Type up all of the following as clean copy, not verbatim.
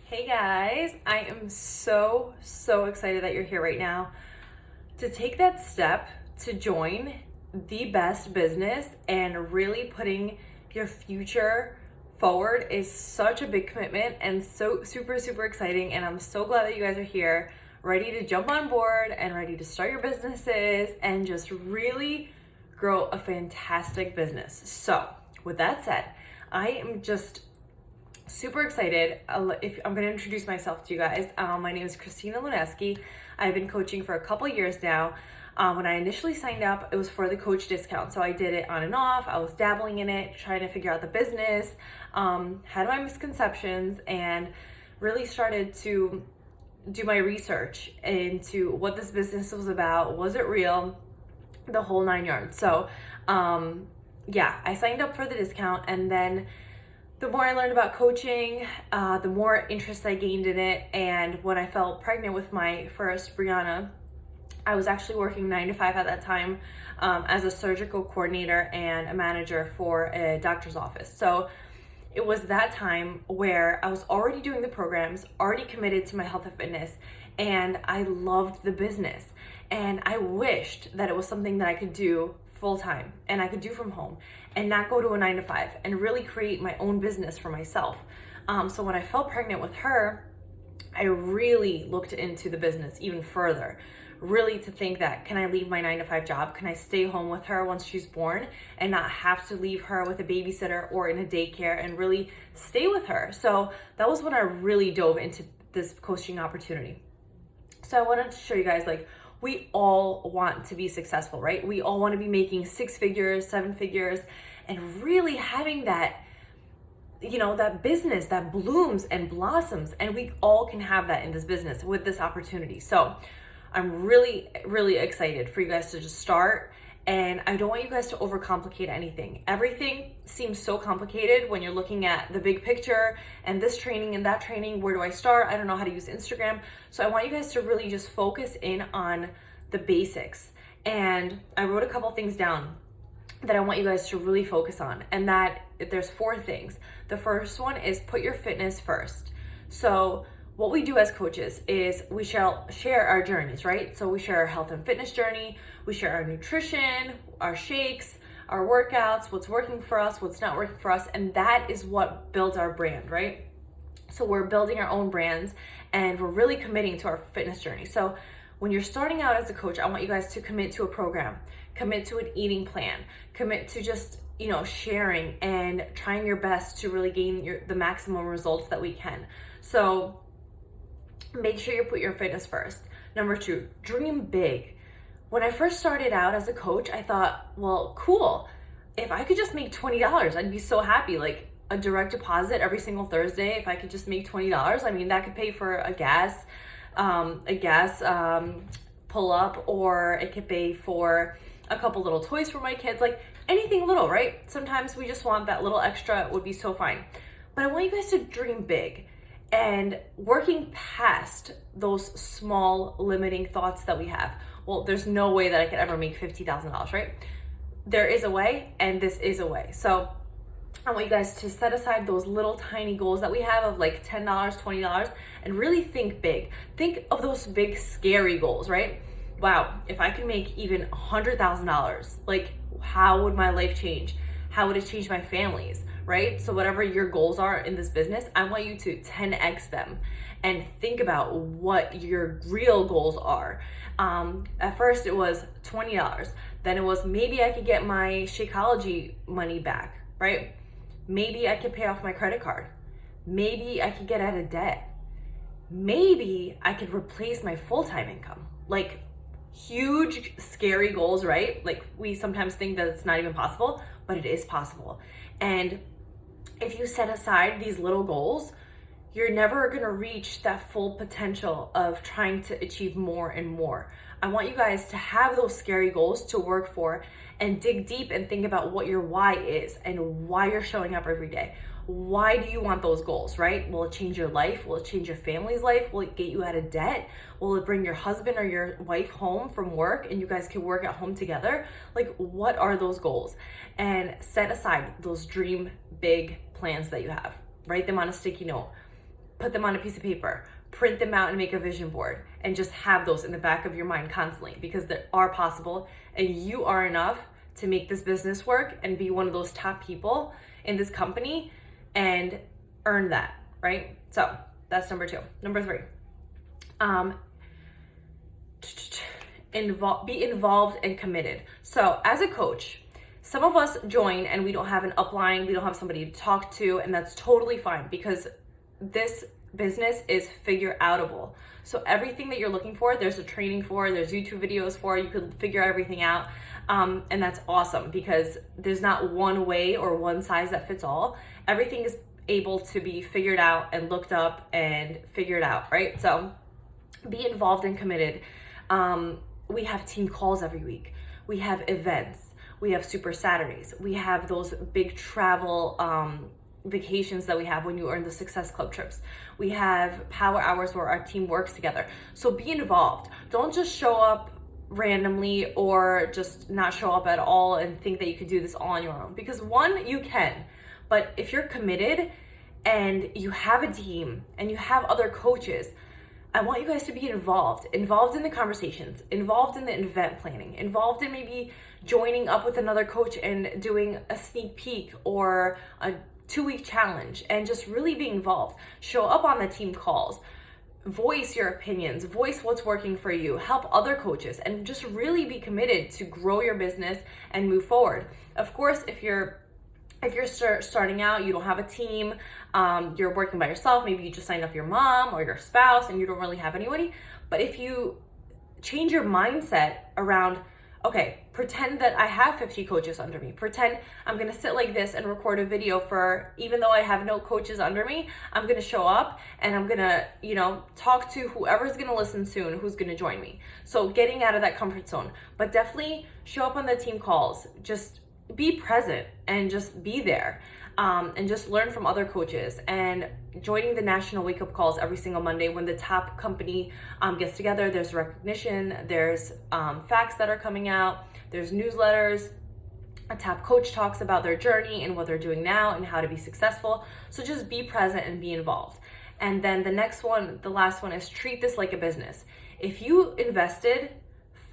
Hey guys, I am so excited that you're here right now to take that step to join the best business, and really putting your future forward is such a big commitment and so super exciting. And I'm so glad that you guys are here, ready to jump on board and ready to start your businesses and just really grow a fantastic business. So with that said, I am just super excited. If I'm going to introduce myself to you guys. My name is Christina Luneski. I've been coaching for a couple years now. When I initially signed up, it was for the coach discount. So I did it on and off. I was dabbling in it, trying to figure out the business, had my misconceptions, and really started to do my research into what this business was about. Was it real? The whole nine yards. So yeah, I signed up for the discount, and then the more I learned about coaching, the more interest I gained in it. And when I fell pregnant with my first, Brianna, I was actually working 9 to 5 at that time, as a surgical coordinator and a manager for a doctor's office. So it was that time where I was already doing the programs, already committed to my health and fitness, and I loved the business. And I wished that it was something that I could do full time and I could do from home and not go to a 9 to 5 and really create my own business for myself. So when I fell pregnant with her, I really looked into the business even further, really to think that, can I leave my 9 to 5 job? Can I stay home with her once she's born and not have to leave her with a babysitter or in a daycare, and really stay with her? So that was when I really dove into this coaching opportunity. So I wanted to show you guys, like, we all want to be successful, right? We all want to be making 6 figures, 7 figures, and really having that, that business that blooms and blossoms. And we all can have that in this business with this opportunity. So I'm really excited for you guys to just start. And I don't want you guys to overcomplicate anything. Everything seems so complicated when you're looking at the big picture and this training and that training. Where do I start? I don't know how to use Instagram. So I want you guys to really just focus in on the basics. And I wrote a couple things down that I want you guys to really focus on. And that there's 4 things. The first one is put your fitness first. So what we do as coaches is we shall share our journeys, right? So we share our health and fitness journey, we share our nutrition, our shakes, our workouts, what's working for us, what's not working for us, and that is what builds our brand, right? So we're building our own brands, and we're really committing to our fitness journey. So when you're starting out as a coach, I want you guys to commit to a program, commit to an eating plan, commit to just sharing and trying your best to really gain the maximum results that we can. So make sure you put your fitness first. Number 2, dream big. When I first started out as a coach, I thought, well, cool. If I could just make $20, I'd be so happy. Like a direct deposit every single Thursday. If I could just make $20, I mean, that could pay for a gas pull up, or it could pay for a couple little toys for my kids, like anything little, right? Sometimes we just want that little extra. It would be so fine. But I want you guys to dream big. And working past those small limiting thoughts that we have. Well, there's no way that I could ever make $50,000, right? There is a way, and this is a way. So I want you guys to set aside those little tiny goals that we have of like $10, $20, and really think big. Think of those big, scary goals, right? Wow, if I could make even $100,000, like how would my life change? How would it change my family's, right? So whatever your goals are in this business, I want you to 10x them and think about what your real goals are. At first it was $20. Then it was, maybe I could get my Shakeology money back, right? Maybe I could pay off my credit card. Maybe I could get out of debt. Maybe I could replace my full-time income. Like, huge, scary goals, right? Like, we sometimes think that it's not even possible, but it is possible. And if you set aside these little goals, you're never gonna reach that full potential of trying to achieve more and more. I want you guys to have those scary goals to work for, and dig deep and think about what your why is and why you're showing up every day. Why do you want those goals, right? Will it change your life? Will it change your family's life? Will it get you out of debt? Will it bring your husband or your wife home from work and you guys can work at home together? Like, what are those goals? And set aside those dream big plans that you have. Write them on a sticky note. put them on a piece of paper, print them out and make a vision board, and just have those in the back of your mind constantly, because they are possible and you are enough to make this business work and be one of those top people in this company and earn that, right? So that's number 2. Number 3, be involved and committed. So as a coach, some of us join and we don't have an upline, we don't have somebody to talk to, and that's totally fine, because this business is figure outable. So everything that you're looking for, there's a training for, there's YouTube videos for, you can figure everything out. And that's awesome, because there's not one way or one size that fits all. Everything is able to be figured out and looked up and figured out, right? So be involved and committed. We have team calls every week. We have events. We have Super Saturdays. We have those big travel vacations that we have when you earn the Success Club trips. We have power hours where our team works together. So be involved. Don't just show up randomly or just not show up at all and think that you could do this all on your own. Because one, you can, but if you're committed and you have a team and you have other coaches, I want you guys to be involved in the conversations, involved in the event planning, involved in maybe joining up with another coach and doing a sneak peek or a 2-week challenge, and just really be involved. Show up on the team calls, voice your opinions, voice what's working for you, help other coaches, and just really be committed to grow your business and move forward. Of course, if you're starting out, you don't have a team, you're working by yourself, maybe you just signed up your mom or your spouse and you don't really have anybody. But if you change your mindset around, okay, pretend that I have 50 coaches under me. Pretend I'm gonna sit like this and record a video for, even though I have no coaches under me, I'm gonna show up and I'm gonna, talk to whoever's gonna listen soon, who's gonna join me. So getting out of that comfort zone, but definitely show up on the team calls. Just be present and just be there, and just learn from other coaches, and joining the national wake up calls every single Monday when the top company gets together. There's recognition, there's facts that are coming out, there's newsletters. A top coach talks about their journey and what they're doing now and how to be successful. So just be present and be involved. And then the last one is treat this like a business. If you invested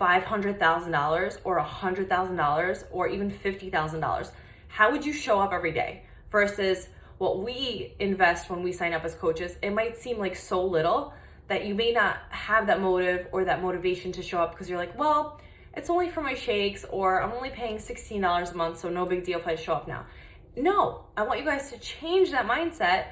$500,000 or $100,000 or even $50,000, how would you show up every day versus what we invest when we sign up as coaches? It might seem like so little that you may not have that motive or that motivation to show up, because you're like, well, it's only for my shakes, or I'm only paying $16 a month, so no big deal if I show up now. No, I want you guys to change that mindset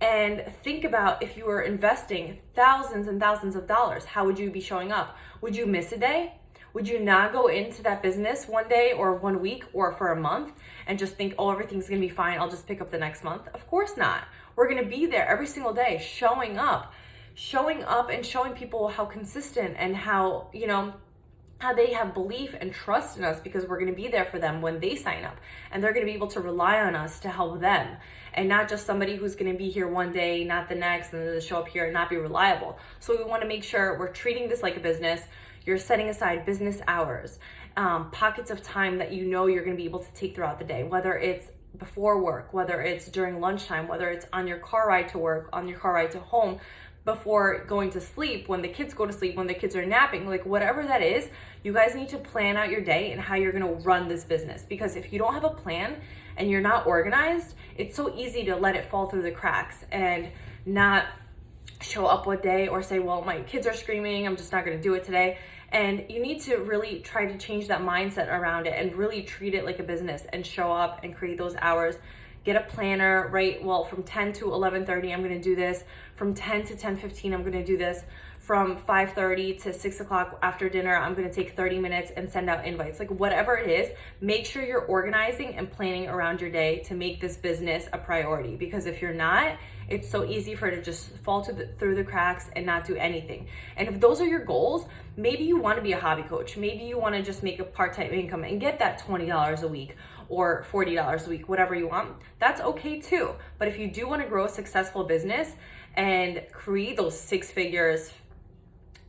and think about, if you were investing thousands and thousands of dollars, how would you be showing up? Would you miss a day? Would you not go into that business one day or 1 week or for a month and just think, oh, everything's gonna be fine, I'll just pick up the next month? Of course not. We're gonna be there every single day, showing up and showing people how consistent and how they have belief and trust in us, because we're going to be there for them when they sign up, and they're going to be able to rely on us to help them, and not just somebody who's going to be here one day, not the next, and then show up here and not be reliable. So we want to make sure we're treating this like a business. You're setting aside business hours, pockets of time that you're going to be able to take throughout the day, whether it's before work, whether it's during lunchtime, whether it's on your car ride to work, on your car ride to home, before going to sleep, when the kids go to sleep, when the kids are napping, like whatever that is, you guys need to plan out your day and how you're going to run this business. Because if you don't have a plan and you're not organized, it's so easy to let it fall through the cracks and not show up one day, or say, well, my kids are screaming, I'm just not going to do it today. And you need to really try to change that mindset around it and really treat it like a business and show up and create those hours. Get a planner, right? Well, from 10 to 11:30, I'm going to do this. From 10 to 10:15, I'm going to do this. From 5:30 to 6 o'clock after dinner, I'm going to take 30 minutes and send out invites. Like whatever it is, make sure you're organizing and planning around your day to make this business a priority. Because if you're not, it's so easy for it to just fall through the cracks and not do anything. And if those are your goals, maybe you want to be a hobby coach. Maybe you want to just make a part-time income and get that $20 a week or $40 a week, whatever you want. That's okay too. But if you do want to grow a successful business and create those 6 figures,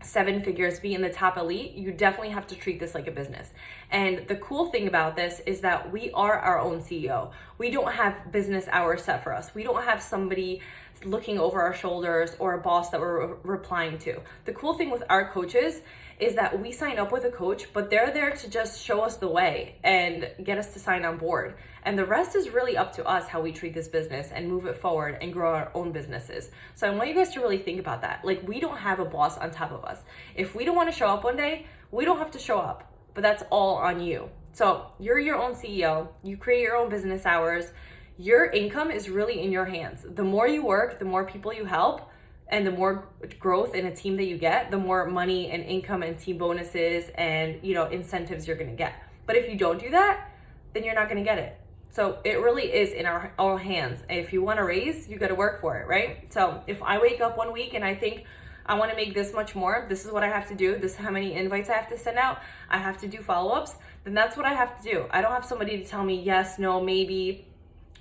seven figures, be in the top elite, you definitely have to treat this like a business. And the cool thing about this is that we are our own CEO. We don't have business hours set for us. We don't have somebody looking over our shoulders or a boss that we're replying to. The cool thing with our coaches is that we sign up with a coach, but they're there to just show us the way and get us to sign on board. And the rest is really up to us how we treat this business and move it forward and grow our own businesses. So I want you guys to really think about that. Like, we don't have a boss on top of us. If we don't want to show up one day, we don't have to show up, but that's all on you. So you're your own CEO. You create your own business hours. Your income is really in your hands. The more you work, the more people you help, and the more growth in a team that you get, the more money and income and team bonuses and, incentives you're gonna get. But if you don't do that, then you're not gonna get it. So it really is in our hands. If you want a raise, you gotta work for it, right? So if I wake up one week and I think I wanna make this much more, this is what I have to do, this is how many invites I have to send out, I have to do follow-ups, then that's what I have to do. I don't have somebody to tell me yes, no, maybe,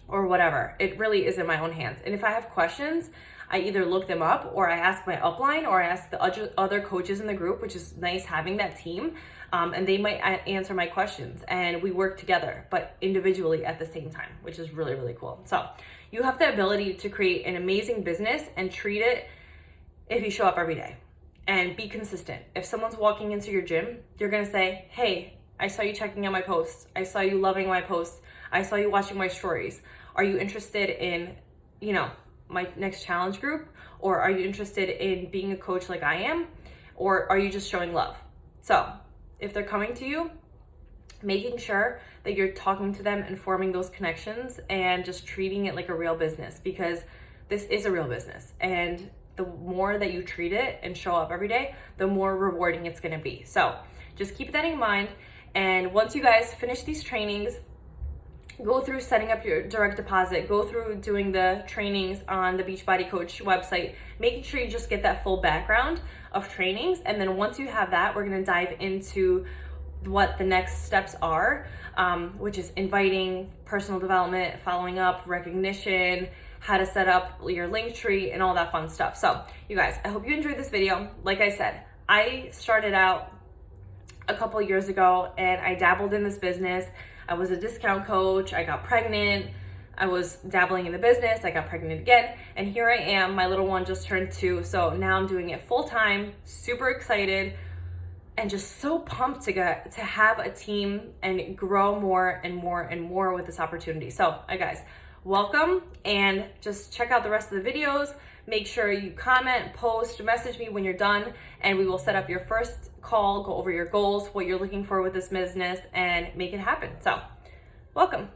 or whatever. It really is in my own hands. And if I have questions, I either look them up, or I ask my upline, or I ask the other coaches in the group, which is nice having that team, and they might answer my questions, and we work together, but individually at the same time, which is really, really cool. So you have the ability to create an amazing business and treat it if you show up every day and be consistent. If someone's walking into your gym, you're gonna say, hey, I saw you checking out my posts. I saw you loving my posts. I saw you watching my stories. Are you interested in, my next challenge group? Or are you interested in being a coach like I am? Or are you just showing love? So if they're coming to you, making sure that you're talking to them and forming those connections and just treating it like a real business, because this is a real business. And the more that you treat it and show up every day, the more rewarding it's gonna be. So just keep that in mind. And once you guys finish these trainings, go through setting up your direct deposit, go through doing the trainings on the Beachbody Coach website, making sure you just get that full background of trainings. And then once you have that, we're gonna dive into what the next steps are, which is inviting, personal development, following up, recognition, how to set up your Linktree, and all that fun stuff. So you guys, I hope you enjoyed this video. Like I said, I started out a couple years ago and I dabbled in this business. I was a discount coach, I got pregnant, I was dabbling in the business, I got pregnant again, and here I am, my little one just turned 2, so now I'm doing it full time, super excited, and just so pumped to have a team and grow more and more and more with this opportunity. So, guys, welcome, and just check out the rest of the videos. Make sure you comment, post, message me when you're done, and we will set up your first call, go over your goals, what you're looking for with this business, and make it happen. So, welcome.